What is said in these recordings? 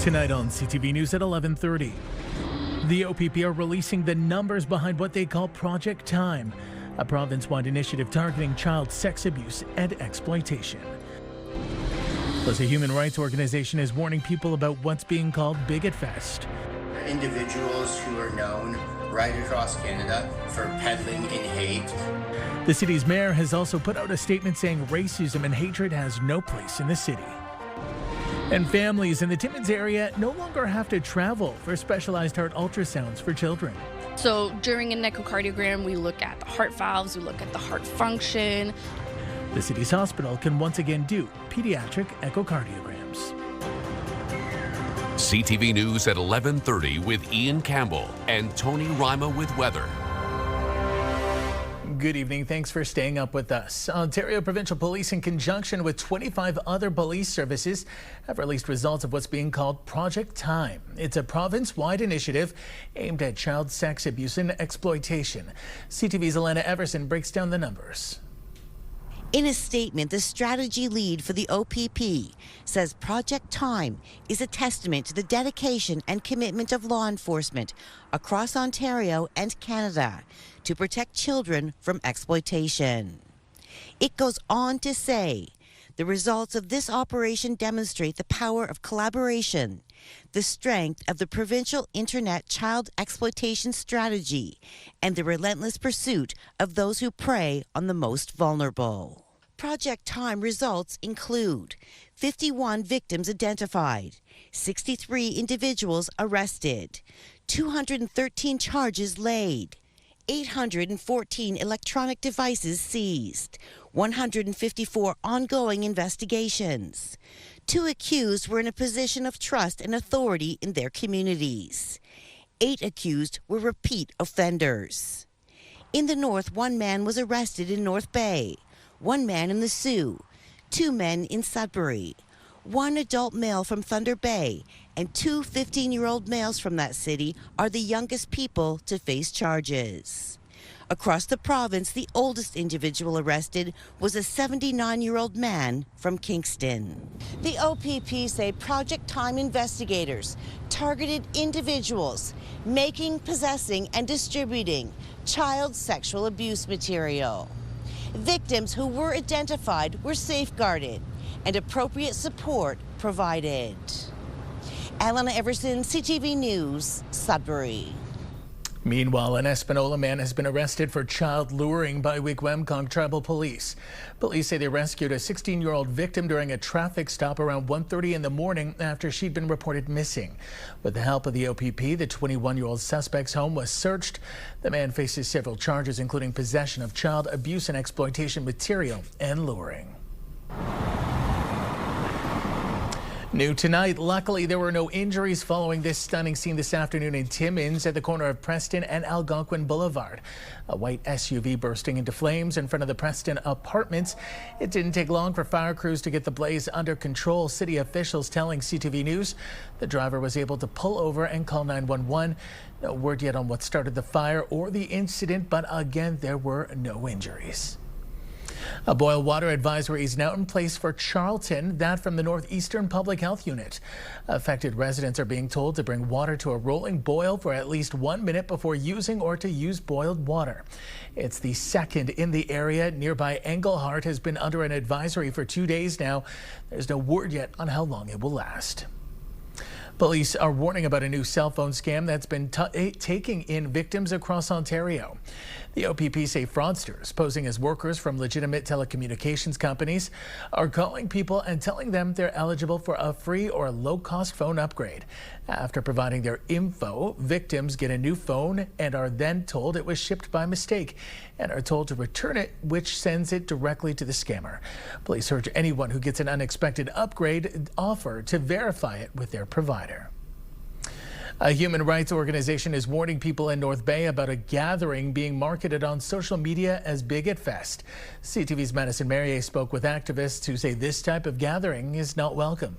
Tonight on CTV News at 11:30. The OPP are releasing the numbers behind what they call Project Time, a province-wide initiative targeting child sex abuse and exploitation. Plus, a human rights organization is warning people about what's being called Bigotfest. Individuals who are known right across Canada for peddling in hate. The city's mayor has also put out a statement saying racism and hatred has no place in the city. And families in the Timmins area no longer have to travel for specialized heart ultrasounds for children. So during an echocardiogram, we look at the heart valves, we look at the heart function. The city's hospital can once again do pediatric echocardiograms. CTV News at 11:30 with Ian Campbell and Tony Rima with weather. Good evening. Thanks for staying up with us. Ontario Provincial Police, in conjunction with 25 other police services, have released results of what's being called Project Time. It's a province-wide initiative aimed at child sex abuse and exploitation. CTV's Elena Everson breaks down the numbers. In a statement, the strategy lead for the OPP says Project Time is a testament to the dedication and commitment of law enforcement across Ontario and Canada to protect children from exploitation. It goes on to say, the results of this operation demonstrate the power of collaboration, the strength of the provincial internet child exploitation strategy, and the relentless pursuit of those who prey on the most vulnerable. Project Time results include 51 victims identified, 63 individuals arrested, 213 charges laid, 814 electronic devices seized, 154 ongoing investigations. 2 accused were in a position of trust and authority in their communities. 8 accused were repeat offenders. In the north, 1 man was arrested in North Bay, 1 man in the Sioux, 2 men in Sudbury, 1 adult male from Thunder Bay, and 2 15-year-old males from that city are the youngest people to face charges. Across the province, the oldest individual arrested was a 79-year-old man from Kingston. The OPP say Project Time investigators targeted individuals making, possessing, and distributing child sexual abuse material. Victims who were identified were safeguarded and appropriate support provided. Elena Everson, CTV News, Sudbury. Meanwhile, an Espanola man has been arrested for child luring by Wigwamcong Tribal Police. Police say they rescued a 16-year-old victim during a traffic stop around 1:30 in the morning after she'd been reported missing. With the help of the OPP, the 21-year-old suspect's home was searched. The man faces several charges, including possession of child abuse and exploitation material and luring. New tonight, luckily there were no injuries following this stunning scene this afternoon in Timmins at the corner of Preston and Algonquin Boulevard. A white SUV bursting into flames in front of the Preston apartments. It didn't take long for fire crews to get the blaze under control. City officials telling CTV News the driver was able to pull over and call 911. No word yet on what started the fire or the incident, but again, there were no injuries. A boil water advisory is now in place for Charlton, that from the Northeastern Public Health Unit. Affected residents are being told to bring water to a rolling boil for at least 1 minute before using or to use boiled water. It's the second in the area. Nearby Englehart has been under an advisory for 2 days now. There's no word yet on how long it will last. Police are warning about a new cell phone scam that's been taking in victims across Ontario. The OPP say fraudsters posing as workers from legitimate telecommunications companies are calling people and telling them they're eligible for a free or low-cost phone upgrade. After providing their info, victims get a new phone and are then told it was shipped by mistake and are told to return it, which sends it directly to the scammer. Police urge anyone who gets an unexpected upgrade offer to verify it with their provider. A human rights organization is warning people in North Bay about a gathering being marketed on social media as Bigotfest. CTV's Madison Merrier spoke with activists who say this type of gathering is not welcome.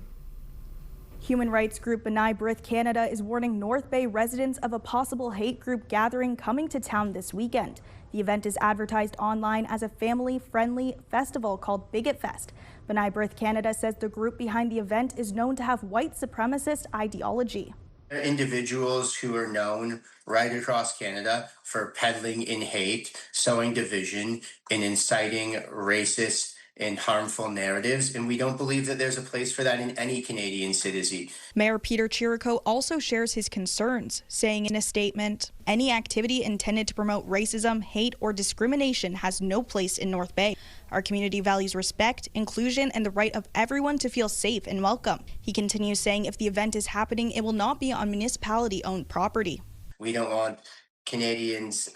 Human rights group B'nai B'rith Canada is warning North Bay residents of a possible hate group gathering coming to town this weekend. The event is advertised online as a family-friendly festival called Bigotfest. B'nai B'rith Canada says the group behind the event is known to have white supremacist ideology. Individuals who are known right across Canada for peddling in hate, sowing division, and inciting racist and harmful narratives, and we don't believe that there's a place for that in any Canadian city. Mayor Peter Chirico also shares his concerns, saying in a statement, "Any activity intended to promote racism, hate, or discrimination has no place in North Bay. Our community values respect, inclusion, and the right of everyone to feel safe and welcome." He continues saying if the event is happening, it will not be on municipality-owned property. We don't want Canadians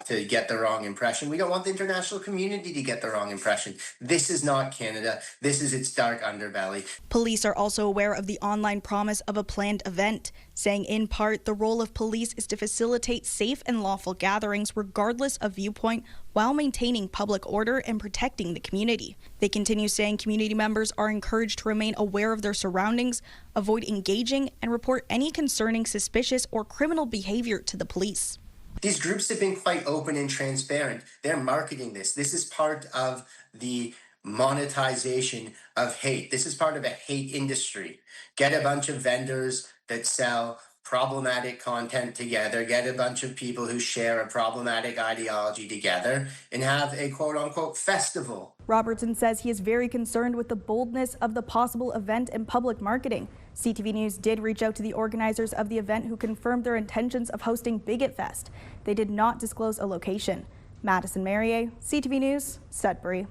to get the wrong impression. We don't want the international community to get the wrong impression. This is not Canada. This is its dark underbelly. Police are also aware of the online promise of a planned event, saying in part the role of police is to facilitate safe and lawful gatherings regardless of viewpoint while maintaining public order and protecting the community. They continue saying community members are encouraged to remain aware of their surroundings, avoid engaging, and report any concerning, suspicious, or criminal behavior to the police. These groups have been quite open and transparent. They're marketing this. This is part of the monetization of hate. This is part of a hate industry. Get a bunch of vendors that sell problematic content together, get a bunch of people who share a problematic ideology together, and have a quote-unquote festival. Robertson says he is very concerned with the boldness of the possible event and public marketing. CTV News did reach out to the organizers of the event who confirmed their intentions of hosting Bigotfest. They did not disclose a location. Madison Merrier, CTV News, Sudbury.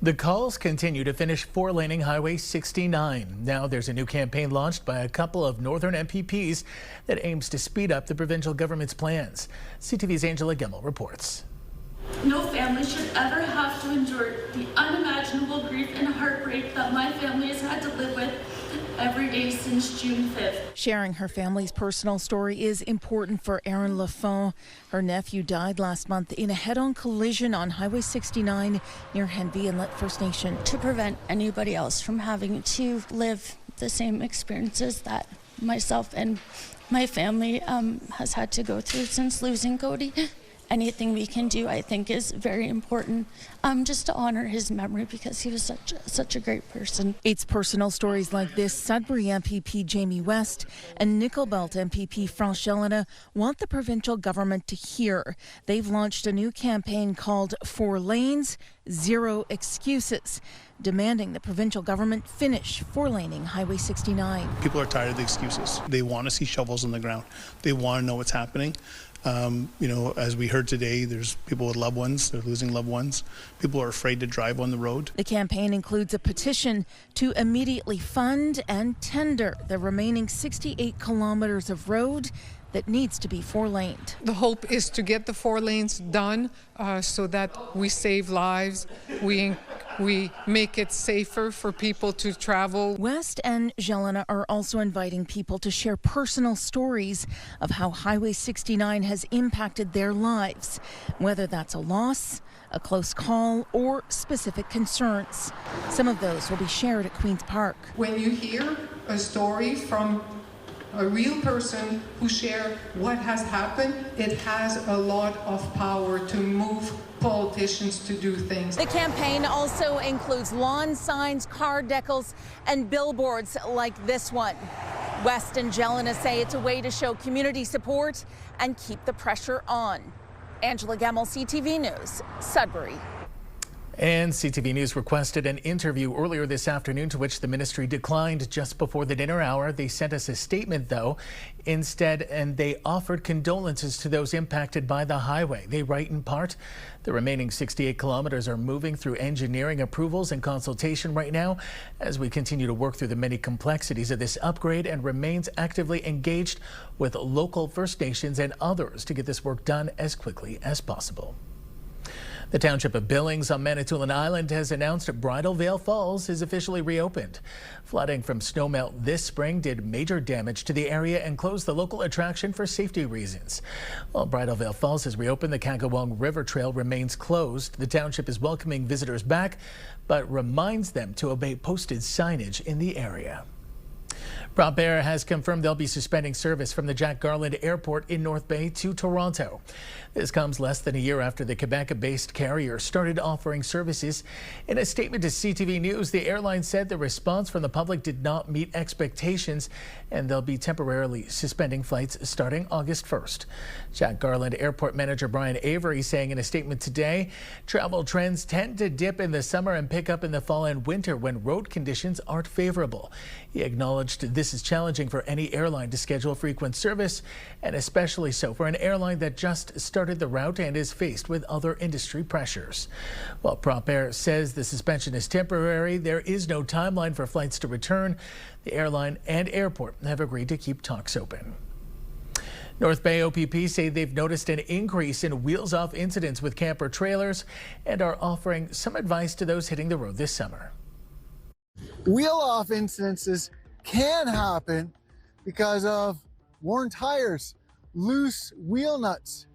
The calls continue to finish four-laning Highway 69. Now there's a new campaign launched by a couple of Northern MPPs that aims to speed up the provincial government's plans. CTV's Angela Campbell reports. No family should ever have to endure the unimaginable grief and heartbreak that my family has had to live with every day since June 5th. Sharing her family's personal story is important for Erin Lafont. Her nephew died last month in a head-on collision on Highway 69 near Henvey Inlet First Nation. To prevent anybody else from having to live the same experiences that myself and my family has had to go through since losing Cody. Anything we can do, I think, is very important, just to honor his memory because he was such a great person. It's personal stories like this Sudbury MPP Jamie West and Nickelbelt MPP France Jelena want the provincial government to hear. They've launched a new campaign called 4 Lanes, 0 Excuses, demanding the provincial government finish 4-laning Highway 69. People are tired of the excuses. They want to see shovels in the ground. They want to know what's happening. As we heard today, there's people with loved ones, they're losing loved ones. People are afraid to drive on the road. The campaign includes a petition to immediately fund and tender the remaining 68 kilometers of road that needs to be 4-laned. The hope is to get the 4 lanes done so that we save lives, we make it safer for people to travel. West and Jelena are also inviting people to share personal stories of how Highway 69 has impacted their lives, whether that's a loss, a close call, or specific concerns. Some of those will be shared at Queen's Park. When you hear a story from a real person who share what has happened, it has a lot of power to move politicians to do things. The campaign also includes lawn signs, car decals, and billboards like this one. West and Jelena say it's a way to show community support and keep the pressure on. Angela Gemmell, CTV News, Sudbury. And CTV News requested an interview earlier this afternoon, to which the ministry declined just before the dinner hour. They sent us a statement, though, instead, and they offered condolences to those impacted by the highway. They write in part, the remaining 68 kilometers are moving through engineering approvals and consultation right now as we continue to work through the many complexities of this upgrade, and remains actively engaged with local First Nations and others to get this work done as quickly as possible. The township of Billings on Manitoulin Island has announced Bridal Veil Falls is officially reopened. Flooding from snowmelt this spring did major damage to the area and closed the local attraction for safety reasons. While Bridal Veil Falls has reopened, the Kankawong River Trail remains closed. The township is welcoming visitors back, but reminds them to obey posted signage in the area. Prop Air has confirmed they'll be suspending service from the Jack Garland Airport in North Bay to Toronto. This comes less than a year after the Quebec-based carrier started offering services. In a statement to CTV News, the airline said the response from the public did not meet expectations, and they'll be temporarily suspending flights starting August 1st. Jack Garland Airport manager Brian Avery saying in a statement today, travel trends tend to dip in the summer and pick up in the fall and winter when road conditions aren't favorable. He acknowledged this is challenging for any airline to schedule frequent service, and especially so for an airline that just started the route and is faced with other industry pressures. While Prop Air says the suspension is temporary, there is no timeline for flights to return. The airline and airport have agreed to keep talks open. North Bay OPP say they've noticed an increase in wheels-off incidents with camper trailers and are offering some advice to those hitting the road this summer. Wheel-off incidences can happen because of worn tires, loose wheel nuts.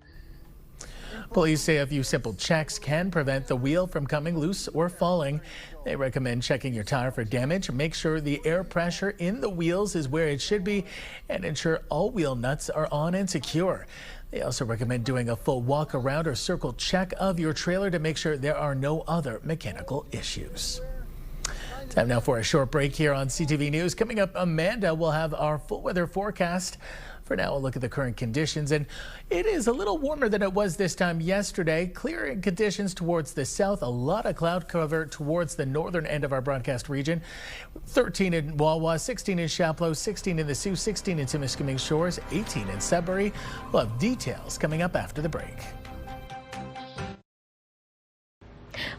Police say a few simple checks can prevent the wheel from coming loose or falling. They recommend checking your tire for damage, make sure the air pressure in the wheels is where it should be, and ensure all wheel nuts are on and secure. They also recommend doing a full walk around or circle check of your trailer to make sure there are no other mechanical issues. Time now for a short break here on CTV News. Coming up, Amanda will have our full weather forecast. For now, we'll look at the current conditions, and it is a little warmer than it was this time yesterday. Clearing conditions towards the south, a lot of cloud cover towards the northern end of our broadcast region. 13 in Wawa, 16 in Chapleau, 16 in the Sioux, 16 in Timiskaming Shores, 18 in Sudbury. We'll have details coming up after the break.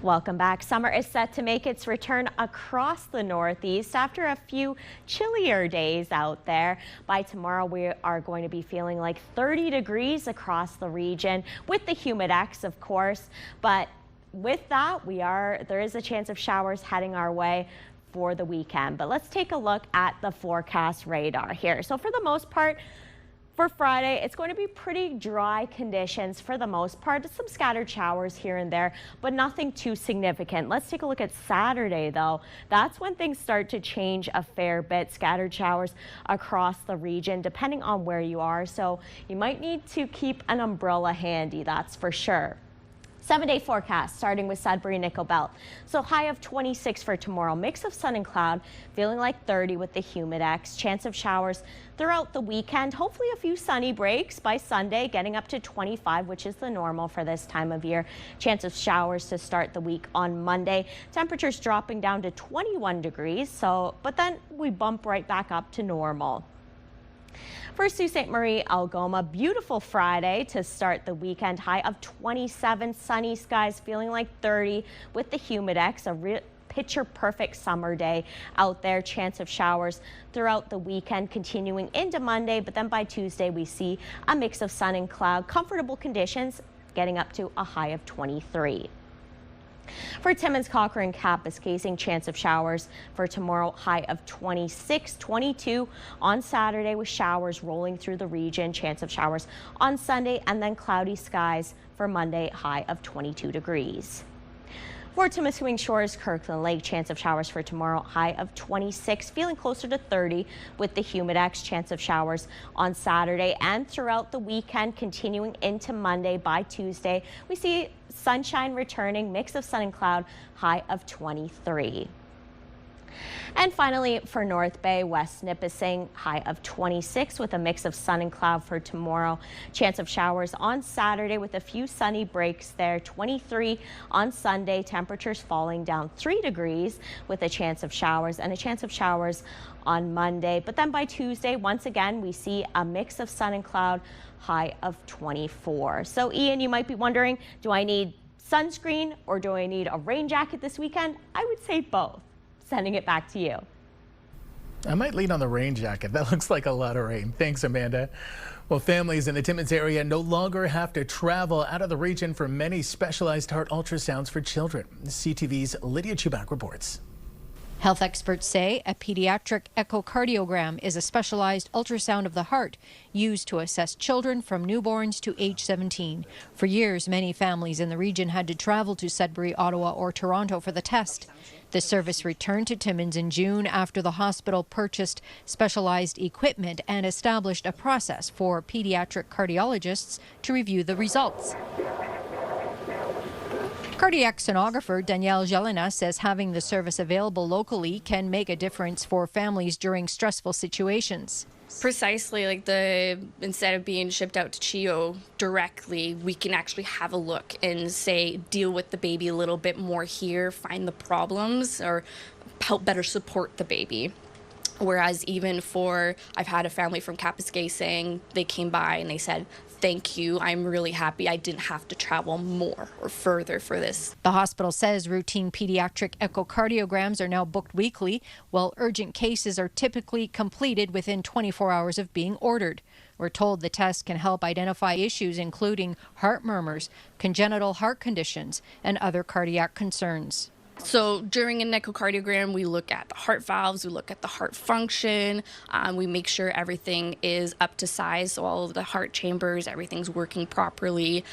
Welcome back. Summer is set to make its return across the Northeast after a few chillier days out there. By tomorrow, we are going to be feeling like 30 degrees across the region with the humidex, of course. But with that, there is a chance of showers heading our way for the weekend. But let's take a look at the forecast radar here. So for the most part, for Friday, it's going to be pretty dry conditions for the most part. Some scattered showers here and there, but nothing too significant. Let's take a look at Saturday, though. That's when things start to change a fair bit. Scattered showers across the region, depending on where you are. So you might need to keep an umbrella handy, that's for sure. 7-day forecast starting with Sudbury Nickel Belt. So high of 26 for tomorrow. Mix of sun and cloud, feeling like 30 with the humidex. Chance of showers throughout the weekend. Hopefully a few sunny breaks by Sunday, getting up to 25, which is the normal for this time of year. Chance of showers to start the week on Monday. Temperatures dropping down to 21 degrees. But then we bump right back up to normal. For Sault Ste. Marie, Algoma, beautiful Friday to start the weekend. High of 27, sunny skies, feeling like 30 with the humidex. A real picture perfect summer day out there. Chance of showers throughout the weekend, continuing into Monday. But then by Tuesday, we see a mix of sun and cloud. Comfortable conditions, getting up to a high of 23. For Timmins, Cochrane, Kapuskasing, chance of showers for tomorrow, high of 26, 22 on Saturday with showers rolling through the region. Chance of showers on Sunday, and then cloudy skies for Monday, high of 22 degrees. For Timiskaming Shores, Kirkland Lake, chance of showers for tomorrow, high of 26, feeling closer to 30 with the humidex. Chance of showers on Saturday and throughout the weekend, continuing into Monday. By Tuesday, we see sunshine returning, mix of sun and cloud, high of 23. And finally, for North Bay, West Nipissing, high of 26 with a mix of sun and cloud for tomorrow. Chance of showers on Saturday with a few sunny breaks there. 23 on Sunday, temperatures falling down 3 degrees with a chance of showers, and a chance of showers on Monday. But then by Tuesday, once again, we see a mix of sun and cloud, high of 24. So Ian, you might be wondering, do I need sunscreen or do I need a rain jacket this weekend? I would say both. Sending it back to you. I might lean on the rain jacket. That looks like a lot of rain. Thanks, Amanda. Well, families in the Timmins area no longer have to travel out of the region for many specialized heart ultrasounds for children. CTV's Lydia Chubak reports. Health experts say a pediatric echocardiogram is a specialized ultrasound of the heart used to assess children from newborns to age 17. For years, many families in the region had to travel to Sudbury, Ottawa, or Toronto for the test. The service returned to Timmins in June after the hospital purchased specialized equipment and established a process for pediatric cardiologists to review the results. Cardiac sonographer Danielle Jelena says having the service available locally can make a difference for families during stressful situations. Precisely, instead of being shipped out to CHEO directly, we can actually have a look and say, deal with the baby a little bit more here, find the problems, or help better support the baby. Whereas I've had a family from Kapuskasing saying they came by and they said, thank you, I'm really happy I didn't have to travel more or further for this. The hospital says routine pediatric echocardiograms are now booked weekly, while urgent cases are typically completed within 24 hours of being ordered. We're told the test can help identify issues including heart murmurs, congenital heart conditions, and other cardiac concerns. So during an echocardiogram, we look at the heart valves, we look at the heart function, we make sure everything is up to size, so all of the heart chambers, everything's working properly.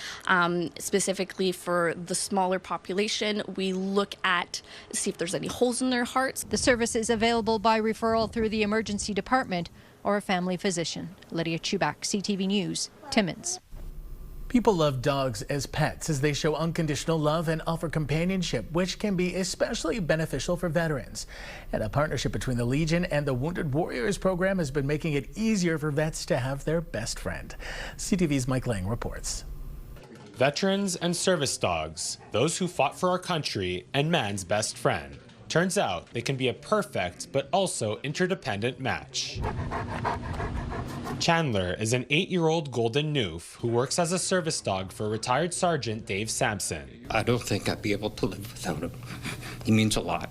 Specifically for the smaller population, we look at, see if there's any holes in their hearts. The service is available by referral through the emergency department or a family physician. Lydia Chubak, CTV News, Timmins. People love dogs as pets as they show unconditional love and offer companionship, which can be especially beneficial for veterans. And a partnership between the Legion and the Wounded Warriors program has been making it easier for vets to have their best friend. CTV's Mike Lang reports. Veterans and service dogs, those who fought for our country, and man's best friend. Turns out they can be a perfect but also interdependent match. Chandler is an 8-year-old golden Newf who works as a service dog for retired Sergeant Dave Sampson. I don't think I'd be able to live without him. He means a lot.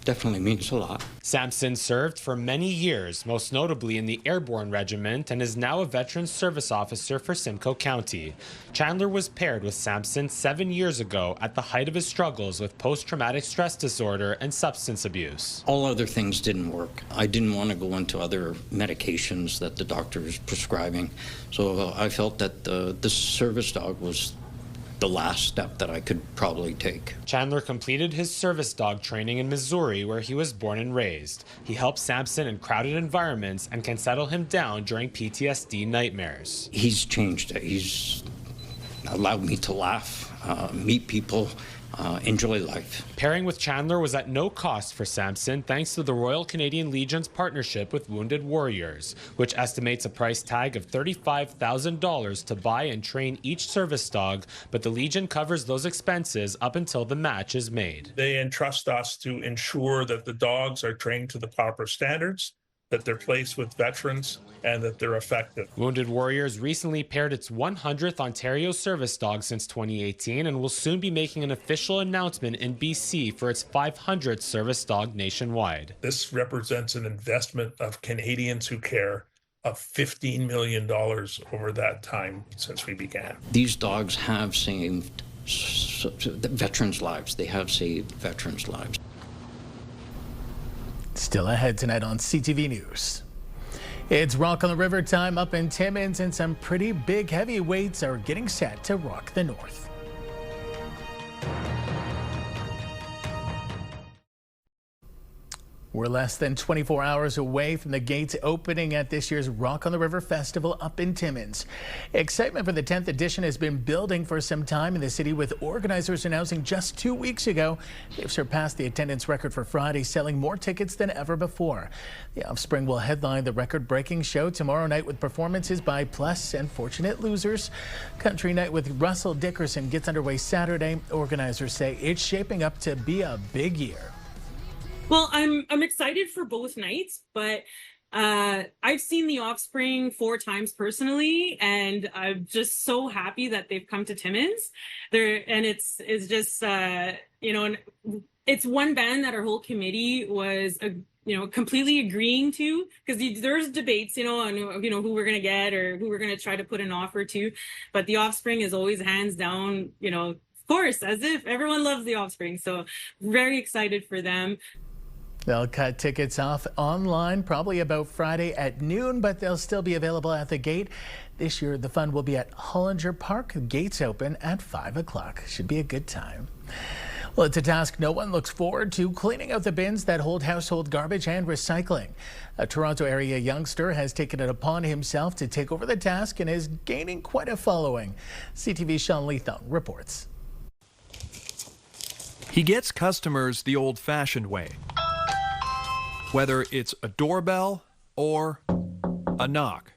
Definitely means a lot. Sampson served for many years, most notably in the Airborne Regiment, and is now a veteran service officer for Simcoe County. Chandler was paired with Sampson 7 years ago at the height of his struggles with post-traumatic stress disorder and substance abuse. All other things didn't work. I didn't want to go into other medications that the doctor was prescribing, so I felt that this service dog was the last step that I could probably take. Chandler completed his service dog training in Missouri, where he was born and raised. He helps Sampson in crowded environments and can settle him down during PTSD nightmares. He's changed it. He's allowed me to laugh, meet people, enjoy life. Pairing with Chandler was at no cost for Sampson thanks to the Royal Canadian Legion's partnership with Wounded Warriors, which estimates a price tag of $35,000 to buy and train each service dog, but the Legion covers those expenses up until the match is made. They entrust us to ensure that the dogs are trained to the proper standards, that they're placed with veterans, and that they're effective. Wounded Warriors recently paired its 100th Ontario service dog since 2018 and will soon be making an official announcement in BC for its 500th service dog nationwide. This represents an investment of Canadians who care of $15 million over that time since we began. These dogs have saved veterans' lives. They have saved veterans' lives. Still ahead tonight on CTV News. It's Rock on the River time up in Timmins, and some pretty big heavyweights are getting set to rock the North. We're less than 24 hours away from the gates opening at this year's Rock on the River Festival up in Timmins. Excitement for the 10th edition has been building for some time in the city, with organizers announcing just 2 weeks ago they've surpassed the attendance record for Friday, selling more tickets than ever before. The Offspring will headline the record-breaking show tomorrow night with performances by Plus and Fortunate Losers. Country Night with Russell Dickerson gets underway Saturday. Organizers say it's shaping up to be a big year. Well, I'm excited for both nights, but I've seen the Offspring 4 times personally, and I'm just so happy that they've come to Timmins. It's just it's one band that our whole committee was completely agreeing to, because there's debates on who we're gonna get or who we're gonna try to put an offer to, but the Offspring is always hands down, of course, as if everyone loves the Offspring, so very excited for them. They'll cut tickets off online probably about Friday at noon, but they'll still be available at the gate. This year, the fun will be at Hollinger Park. Gates open at 5 o'clock. Should be a good time. Well, it's a task no one looks forward to, cleaning out the bins that hold household garbage and recycling. A Toronto area youngster has taken it upon himself to take over the task and is gaining quite a following. CTV's Sean Leathong reports. He gets customers the old-fashioned way, whether it's a doorbell or a knock.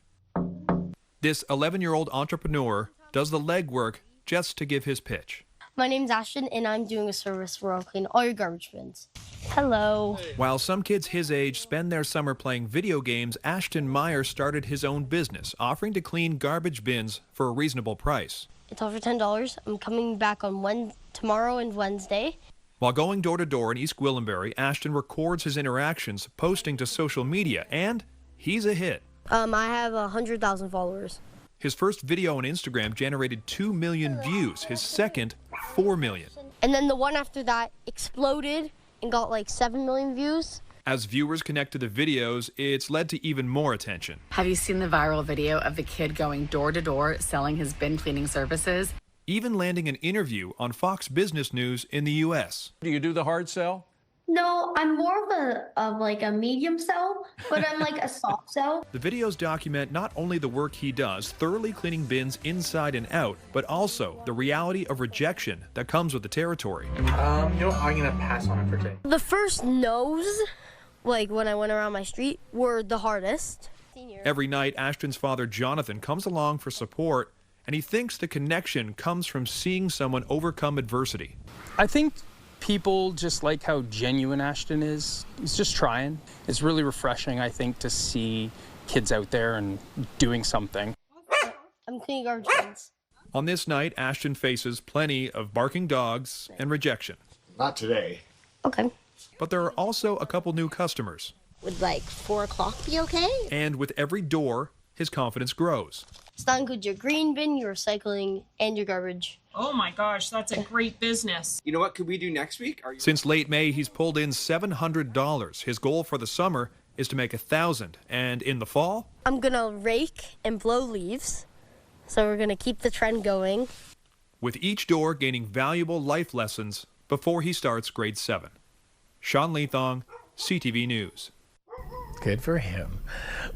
This 11-year-old entrepreneur does the legwork just to give his pitch. My name's Ashton, and I'm doing a service where I'll clean all your garbage bins. Hello. While some kids his age spend their summer playing video games, Ashton Meyer started his own business, offering to clean garbage bins for a reasonable price. It's all for $10. I'm coming back on tomorrow and Wednesday. While going door to door in East Gwillimbury, Ashton records his interactions, posting to social media, and he's a hit. I have 100,000 followers. His first video on Instagram generated 2 million views, his second 4 million. And then the one after that exploded and got like 7 million views. As viewers connect to the videos, it's led to even more attention. Have you seen the viral video of the kid going door to door selling his bin cleaning services? Even landing an interview on Fox Business News in the U.S. Do you do the hard sell? No, I'm more of a medium sell, but I'm like a soft sell. The videos document not only the work he does, thoroughly cleaning bins inside and out, but also the reality of rejection that comes with the territory. You know what? I'm going to pass on it for today. The first no's, like when I went around my street, were the hardest. Every night, Ashton's father, Jonathan, comes along for support, and he thinks the connection comes from seeing someone overcome adversity. I think people just like how genuine Ashton is. He's just trying. It's really refreshing, I think, to see kids out there and doing something. I'm cleaning garbage bins. On this night, Ashton faces plenty of barking dogs and rejection. Not today. Okay. But there are also a couple new customers. Would like 4 o'clock be okay? And with every door, his confidence grows. It's not include your green bin, your recycling, and your garbage. Oh my gosh, that's a great business. You know what could we do next week? Since late May, he's pulled in $700. His goal for the summer is to make $1,000. And in the fall, I'm gonna rake and blow leaves. So we're gonna keep the trend going. With each door gaining valuable life lessons before he starts grade 7. Sean Leathong, CTV News. Good for him.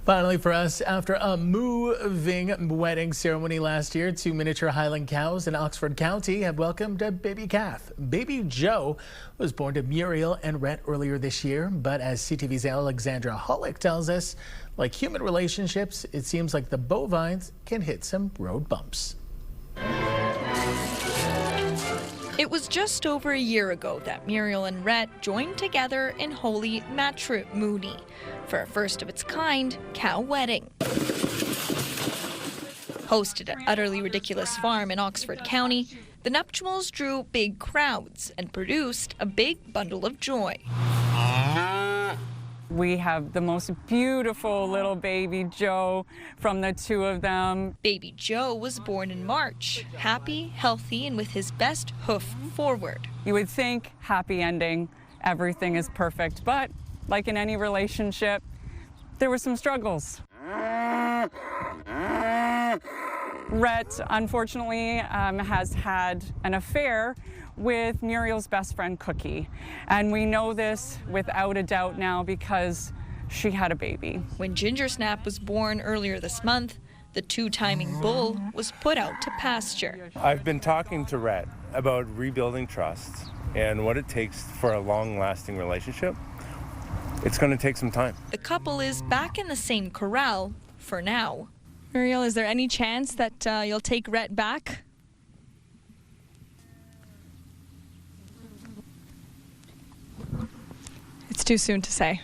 Finally for us, after a moving wedding ceremony last year, 2 miniature Highland cows in Oxford County have welcomed a baby calf. Baby Joe was born to Muriel and Rhett earlier this year, but as CTV's Alexandra Hollick tells us, like human relationships, it seems like the bovines can hit some road bumps. It was just over a year ago that Muriel and Rhett joined together in holy matrimony for a first-of-its-kind cow wedding. Hosted at Utterly Ridiculous Farm in Oxford County, the nuptials drew big crowds and produced a big bundle of joy. We have the most beautiful little baby Joe from the two of them. Baby Joe was born in March, happy, healthy, and with his best hoof forward. You would think happy ending, everything is perfect, but like in any relationship, there were some struggles. Rhett, unfortunately, has had an affair with Muriel's best friend, Cookie. And we know this without a doubt now because she had a baby. When Ginger Snap was born earlier this month, the two-timing bull was put out to pasture. I've been talking to Rhett about rebuilding trust and what it takes for a long-lasting relationship. It's going to take some time. The couple is back in the same corral for now. Muriel, is there any chance that you'll take Rhett back? It's too soon to say.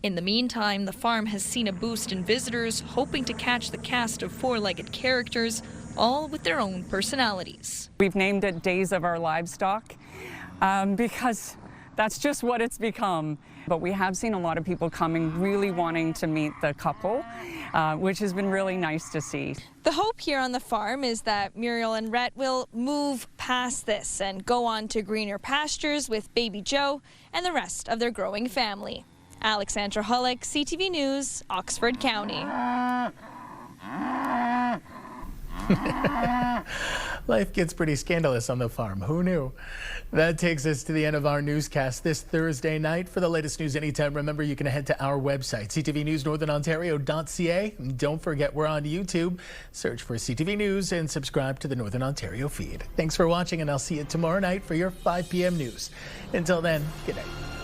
In the meantime, the farm has seen a boost in visitors, hoping to catch the cast of four-legged characters, all with their own personalities. We've named it Days of Our Livestock because That's just what it's become. But we have seen a lot of people coming really wanting to meet the couple, which has been really nice to see. The hope here on the farm is that Muriel and Rhett will move past this and go on to greener pastures with baby Joe and the rest of their growing family. Alexandra Hullock, CTV News, Oxford County. Life gets pretty scandalous on the farm. Who knew? That takes us to the end of our newscast this Thursday night. For the latest news anytime, remember you can head to our website, ctvnewsnorthernontario.ca. Don't forget we're on YouTube. Search for CTV News and subscribe to the Northern Ontario feed. Thanks for watching, and I'll see you tomorrow night for your 5 p.m. news. Until then, good night.